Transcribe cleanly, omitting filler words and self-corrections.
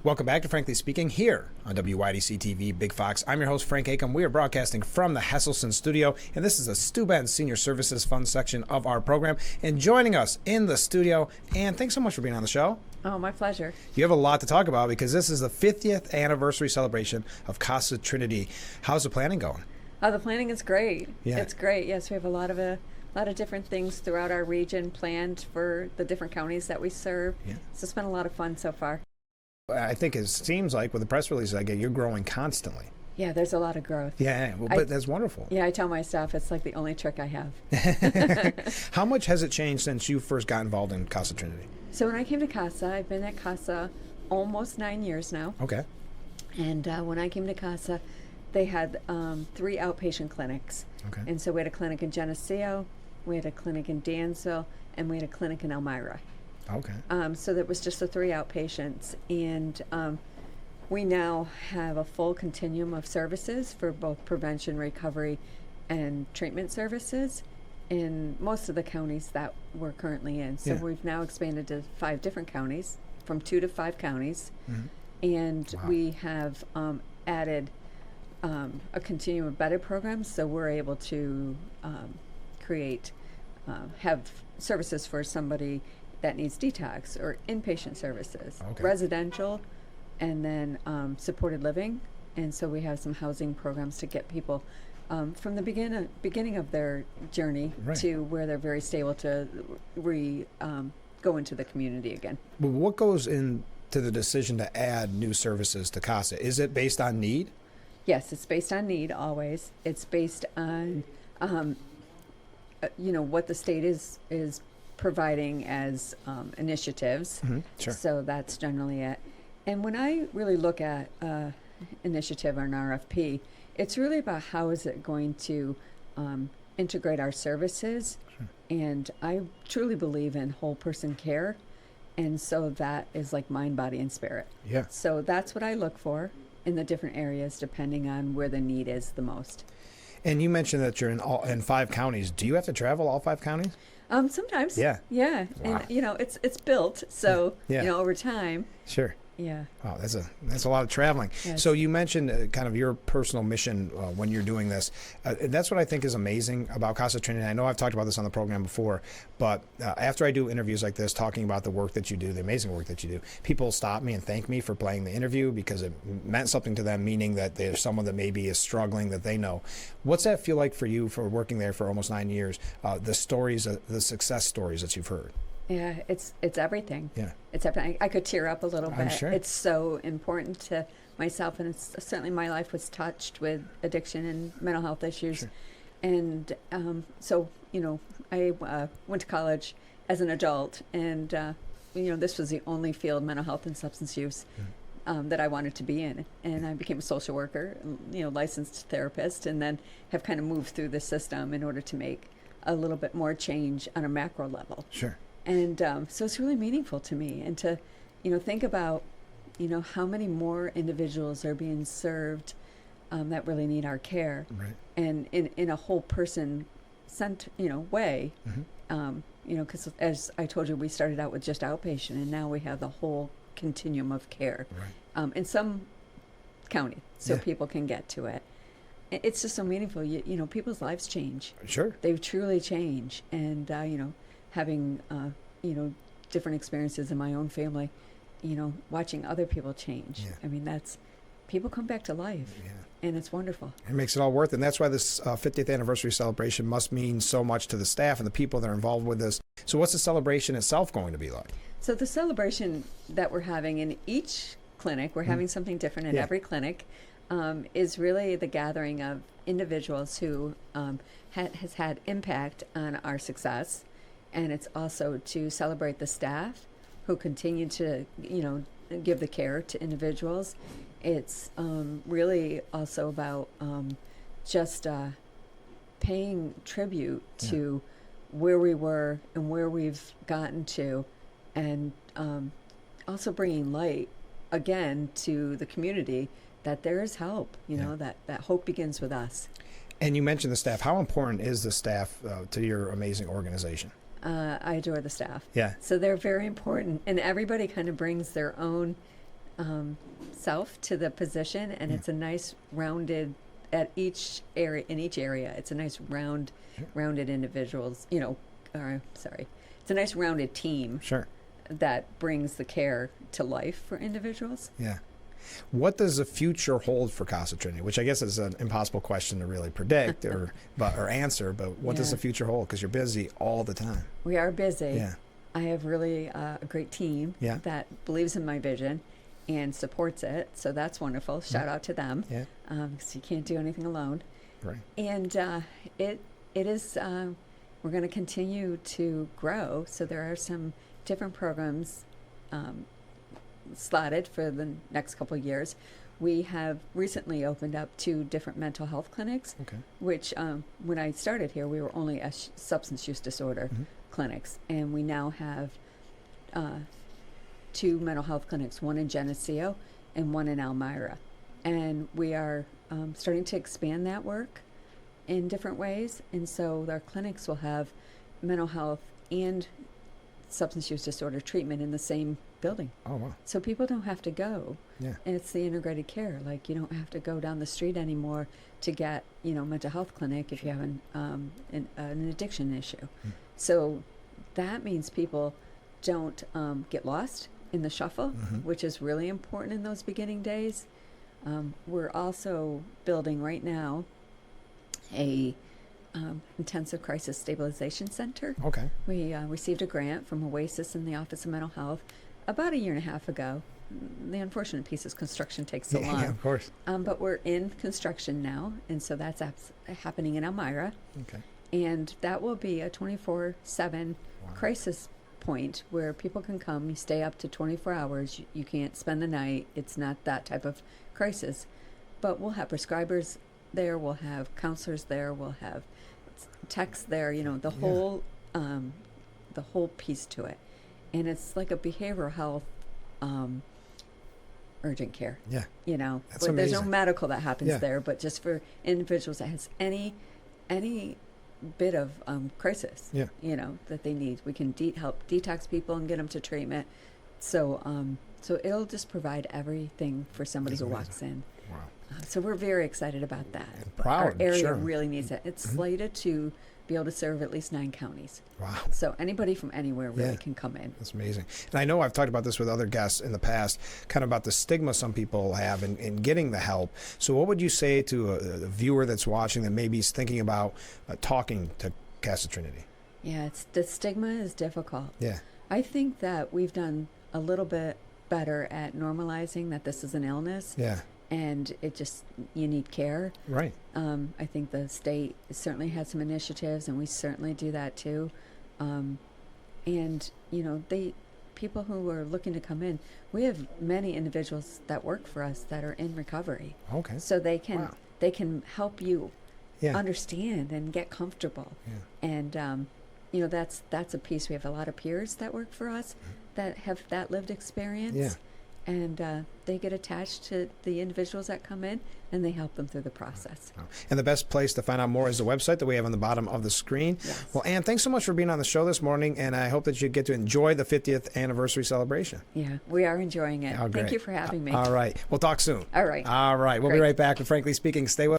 Welcome back to Frankly Speaking here on WYDC TV Big Fox. I'm your host, Frank Acom. We are broadcasting from the Hesselson studio, and this is the Steuben Senior Services Fund section of our program. And joining us in the studio, Ann, thanks so much for being on the show. Oh, my pleasure. You have a lot to talk about because this is the 50th anniversary celebration of Casa Trinity. How's the planning going? Oh, the planning is great. Yeah. It's great. Yes, we have a lot of different things throughout our region planned for the different counties that we serve. Yeah. So it's been a lot of fun so far. I think it seems like with the press releases I get, you're growing constantly. Yeah, there's a lot of growth. Yeah, well, but that's wonderful. Yeah, I tell my staff it's like the only trick I have. How much has it changed since you first got involved in Casa Trinity? So when I came to Casa, I've been at Casa almost 9 years now. Okay. And when I came to Casa, they had 3 outpatient clinics. Okay. And so we had a clinic in Geneseo, we had a clinic in Dansville, and we had a clinic in Elmira. Okay. So that was just the 3 outpatients, and we now have a full continuum of services for both prevention, recovery, and treatment services in most of the counties that we're currently in. So we've now expanded to 5 different counties, from 2 to 5 counties, and we have added a continuum of bedded programs, so we're able to have services for somebody that needs detox or inpatient services, residential, and then supported living. And so we have some housing programs to get people from the beginning of their journey to where they're very stable to go into the community again. Well, what goes into the decision to add new services to Casa? Is it based on need? Yes, it's based on need always. It's based on what the state is providing as initiatives. Sure. So that's generally it. And when I really look at initiative or an RFP, it's really about how is it going to integrate our services. Sure. And I truly believe in whole person care. And so that is like mind, body, and spirit. Yeah. So that's what I look for in the different areas, depending on where the need is the most. And you mentioned that you're in 5 counties. Do you have to travel all 5 counties? Sometimes. Yeah. Yeah. Wow. And it's built, so Yeah. over time. Sure. Yeah. Wow, that's a lot of traveling. Yes. So you mentioned kind of your personal mission when you're doing this. That's what I think is amazing about Casa Trinity. I know I've talked about this on the program before, but after I do interviews like this, talking about the work that you do, the amazing work that you do, people stop me and thank me for playing the interview because it meant something to them, meaning that there's someone that maybe is struggling that they know. What's that feel like for you for working there for almost 9 years? The stories, the success stories that you've heard. Yeah, it's everything. Yeah. It's everything. I could tear up a little bit. I'm sure. It's so important to myself, and it's certainly my life was touched with addiction and mental health issues. Sure. And so, I went to college as an adult, and, this was the only field, mental health and substance use, that I wanted to be in. And I became a social worker, licensed therapist, and then have kind of moved through the system in order to make a little bit more change on a macro level. Sure. And so it's really meaningful to me, and to, think about, how many more individuals are being served that really need our care, Right. and in a whole person way, because as I told you, we started out with just outpatient, and now we have the whole continuum of care, in some county, so people can get to it. It's just so meaningful. People's lives change. Sure. They truly change, and having different experiences in my own family, watching other people change. Yeah. I mean, people come back to life, and it's wonderful. It makes it all worth it. And that's why this 50th anniversary celebration must mean so much to the staff and the people that are involved with this. So what's the celebration itself going to be like? So the celebration that we're having in each clinic, we're having something different in every clinic, is really the gathering of individuals who has had impact on our success. And it's also to celebrate the staff who continue to, give the care to individuals. It's really also about just paying tribute to where we were and where we've gotten to, and also bringing light again to the community that there is hope, that hope begins with us. And you mentioned the staff. How important is the staff to your amazing organization? I adore the staff. Yeah. So they're very important, and everybody kind of brings their own self to the position, and it's a nice rounded at each area. In each area, it's a nice rounded individuals. It's a nice rounded team. Sure. That brings the care to life for individuals. Yeah. What does the future hold for Casa Trinity? Which I guess is an impossible question to really predict or answer, but what does the future hold? Because you're busy all the time. We are busy. Yeah. I have really a great team Yeah. that believes in my vision and supports it. So that's wonderful. Shout out to them. Yeah. Because you can't do anything alone. Right. And it is, we're going to continue to grow. So there are some different programs slotted for the next couple of years. We have recently opened up 2 different mental health clinics, which when I started here, we were only a substance use disorder clinics. And we now have 2 mental health clinics, one in Geneseo and one in Elmira. And we are starting to expand that work in different ways. And so our clinics will have mental health and substance use disorder treatment in the same building. Oh, wow. So people don't have to go. Yeah. And it's the integrated care. Like, you don't have to go down the street anymore to get, mental health clinic if you have an addiction issue. So that means people don't get lost in the shuffle, which is really important in those beginning days. We're also building right now a intensive crisis stabilization center. Okay. We received a grant from Oasis in the Office of Mental Health about 1.5 years ago. The unfortunate piece is construction takes so long. Yeah, of course. But we're in construction now, and so that's happening in Elmira. Okay. And that will be a 24/7 crisis point where people can come. You stay up to 24 hours. You can't spend the night. It's not that type of crisis. But we'll have prescribers there. We'll have counselors there. We'll have techs there. The whole piece to it. And it's like a behavioral health urgent care. Yeah. That's But there's no amazing. medical that happens there, but just for individuals that has any bit of crisis, that they need. We can help detox people and get them to treatment. So it'll just provide everything for somebody That's who amazing. walks in. Wow. So we're very excited about that. And proud, Our area sure. really needs it. It's slated to be able to serve at least 9 counties. Wow. So anybody from anywhere really can come in. That's amazing. And I know I've talked about this with other guests in the past, kind of about the stigma some people have in getting the help. So what would you say to a viewer that's watching that maybe is thinking about talking to Casa Trinity? Yeah, the stigma is difficult. Yeah. I think that we've done a little bit better at normalizing that this is an illness. Yeah. And you need care. Right. I think the state certainly had some initiatives, and we certainly do that too. People who are looking to come in, we have many individuals that work for us that are in recovery. Okay. So they can help you understand and get comfortable. Yeah. And that's a piece. We have a lot of peers that work for us that have that lived experience. Yeah. And they get attached to the individuals that come in, and they help them through the process. And the best place to find out more is the website that we have on the bottom of the screen. Yes. Well, Ann, thanks so much for being on the show this morning, and I hope that you get to enjoy the 50th anniversary celebration. Yeah, we are enjoying it. Oh, Thank great. you for having me. All right. We'll talk soon. All right. All right. We'll be Great. right back with Frankly Speaking. Stay with us.